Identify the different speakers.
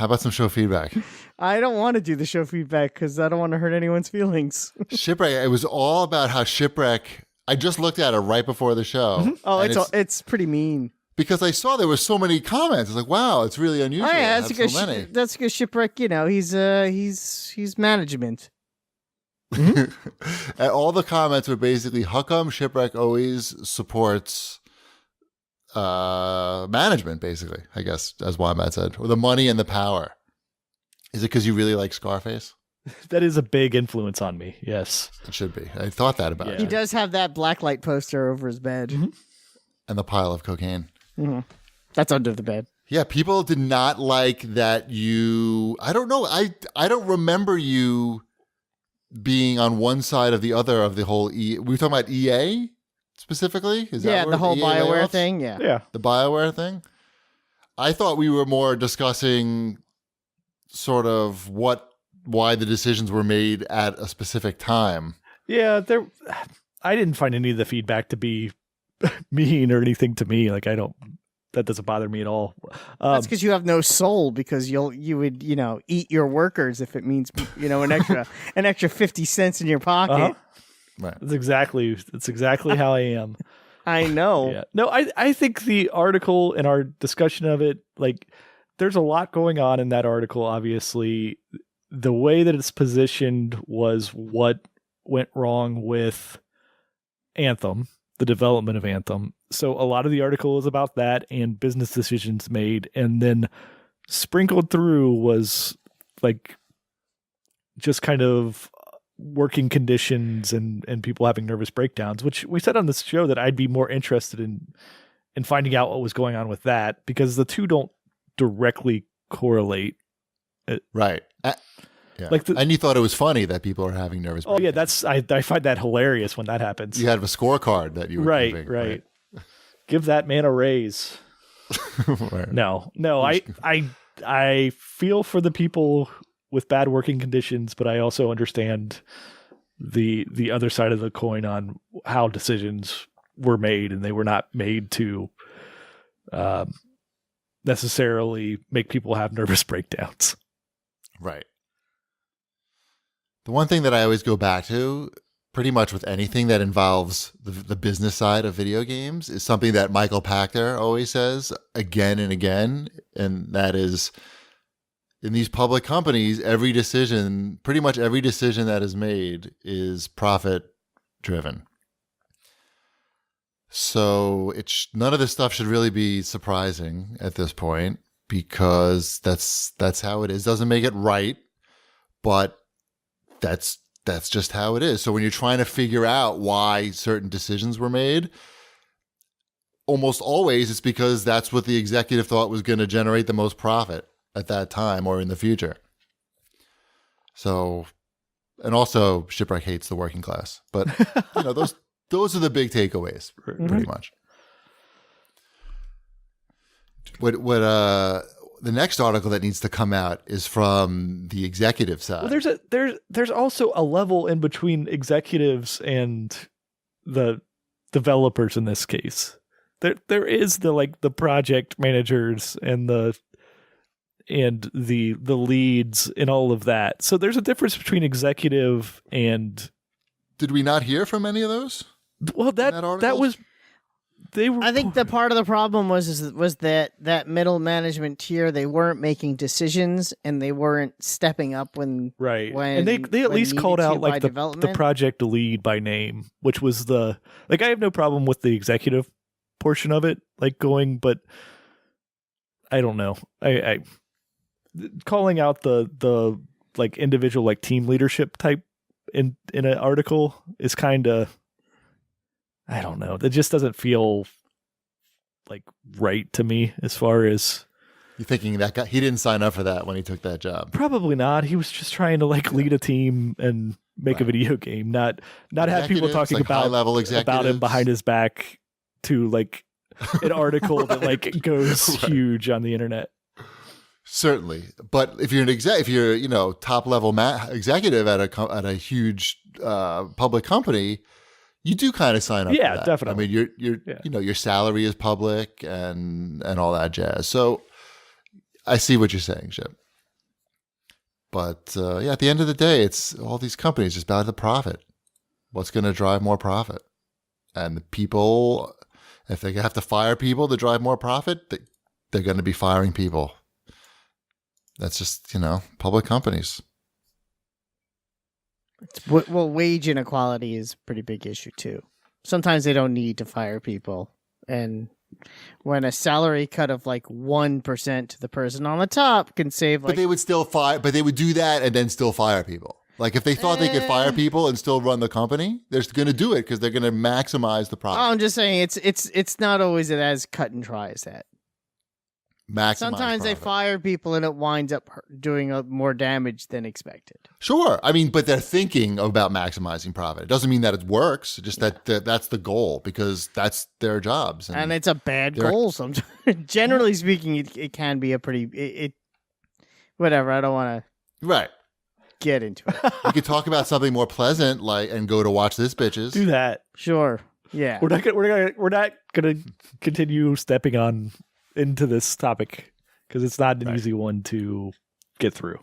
Speaker 1: How about some show feedback?
Speaker 2: I don't want to do the show feedback because I don't want to hurt anyone's feelings.
Speaker 1: Shipwreck. It was all about how Shipwreck. I just looked at it right before the show.
Speaker 2: Mm-hmm. Oh, it's pretty mean.
Speaker 1: Because I saw there were so many comments. It's like, wow, it's really unusual.
Speaker 2: Oh, yeah,
Speaker 1: that's
Speaker 2: because Shipwreck. He's management.
Speaker 1: And all the comments were basically, how come Shipwreck always supports management, basically, I guess, as Wombat said, or the money and the power. Is it because you really like Scarface?
Speaker 3: That is a big influence on me, yes.
Speaker 1: It should be. I thought that about you.
Speaker 2: He does have that blacklight poster over his bed.
Speaker 3: Mm-hmm.
Speaker 1: And the pile of cocaine.
Speaker 2: Mm-hmm. That's under the bed.
Speaker 1: Yeah, people did not like that you... I don't know. I don't remember you being on one side of the other of the whole... We were talking about EA specifically? Is that
Speaker 2: the whole
Speaker 1: EA
Speaker 2: BioWare
Speaker 1: layoffs?
Speaker 2: thing, yeah.
Speaker 1: The BioWare thing? I thought we were more discussing sort of why the decisions were made at a specific time.
Speaker 3: Yeah, I didn't find any of the feedback to be mean or anything to me. Like, that doesn't bother me at all.
Speaker 2: That's because you have no soul, because you would eat your workers if it means an extra 50 cents in your pocket.
Speaker 3: Uh-huh.
Speaker 1: Right.
Speaker 3: That's exactly how I am.
Speaker 2: I know.
Speaker 3: Yeah. No, I think the article and our discussion of it, like, there's a lot going on in that article, obviously. The way that it's positioned was what went wrong with Anthem, the development of Anthem. So a lot of the article is about that and business decisions made. And then sprinkled through was like just kind of working conditions and people having nervous breakdowns, which we said on this show that I'd be more interested in finding out what was going on with that, because the two don't directly correlate.
Speaker 1: Right. Yeah.
Speaker 3: Like
Speaker 1: and you thought it was funny that people are having nervous breakdowns.
Speaker 3: Oh, yeah, I find that hilarious when that happens.
Speaker 1: You had a scorecard that you were keeping,
Speaker 3: right. Give that man a raise.
Speaker 1: Right.
Speaker 3: No, I feel for the people with bad working conditions, but I also understand the other side of the coin on how decisions were made, and they were not made to necessarily make people have nervous breakdowns.
Speaker 1: Right. The one thing that I always go back to, pretty much with anything that involves the business side of video games, is something that Michael Pachter always says again and again, and that is, in these public companies, pretty much every decision that is made is profit-driven. So none of this stuff should really be surprising at this point, because that's how it is. Doesn't make it right, but that's just how it is. So when you're trying to figure out why certain decisions were made, almost always it's because that's what the executive thought was going to generate the most profit at that time or in the future. So, and also Shipwreck hates the working class, but those are the big takeaways, pretty much. What the next article that needs to come out is from the executive side.
Speaker 3: Well, there's also a level in between executives and the developers in this case. There is the project managers and the leads and all of that. So there's a difference between executive and.
Speaker 1: Did we not hear from any of those?
Speaker 3: Well, that was.
Speaker 2: I think the part of the problem was that middle management tier, they weren't making decisions and they weren't stepping up when
Speaker 3: and they at least called out like the project lead by name, which was I have no problem with the executive portion of it going, but I don't know. I calling out the individual team leadership type in an article is kind of, I don't know. It just doesn't feel right to me as far as.
Speaker 1: You're thinking that guy, he didn't sign up for that when he took that job.
Speaker 3: Probably not. He was just trying to lead a team and make a video game, not have people talking about him behind his back to an article that goes huge on the internet.
Speaker 1: Certainly, but if you're an top level executive at a huge public company, you do kind of sign up.
Speaker 3: Yeah,
Speaker 1: for that.
Speaker 3: Definitely.
Speaker 1: I mean, your salary is public and all that jazz. So I see what you're saying, Chip. But yeah, at the end of the day, it's all these companies just about the profit. What's going to drive more profit? And the people, if they have to fire people to drive more profit, they're going to be firing people. That's just, public companies.
Speaker 2: Well, wage inequality is a pretty big issue too. Sometimes they don't need to fire people. And when a salary cut of like 1% to the person on the top can save
Speaker 1: But they would still fire, but they would do that and then still fire people. Like if they thought they could fire people and still run the company, they're going to do it because they're going to maximize the profit.
Speaker 2: I'm just saying it's not always as cut and dry as that. Sometimes they fire people and it winds up doing more damage than expected.
Speaker 1: Sure. I mean, but they're thinking about maximizing profit. It doesn't mean that it works, just that that's the goal because that's their jobs.
Speaker 2: And it's a bad goal sometimes. Generally speaking, it can be a pretty... whatever, I don't want
Speaker 3: to
Speaker 2: get into it.
Speaker 1: We could talk about something more pleasant and go to watch this, bitches.
Speaker 3: Do that.
Speaker 2: Sure. Yeah.
Speaker 3: We're not gonna continue stepping on into this topic because it's not an easy one to get through.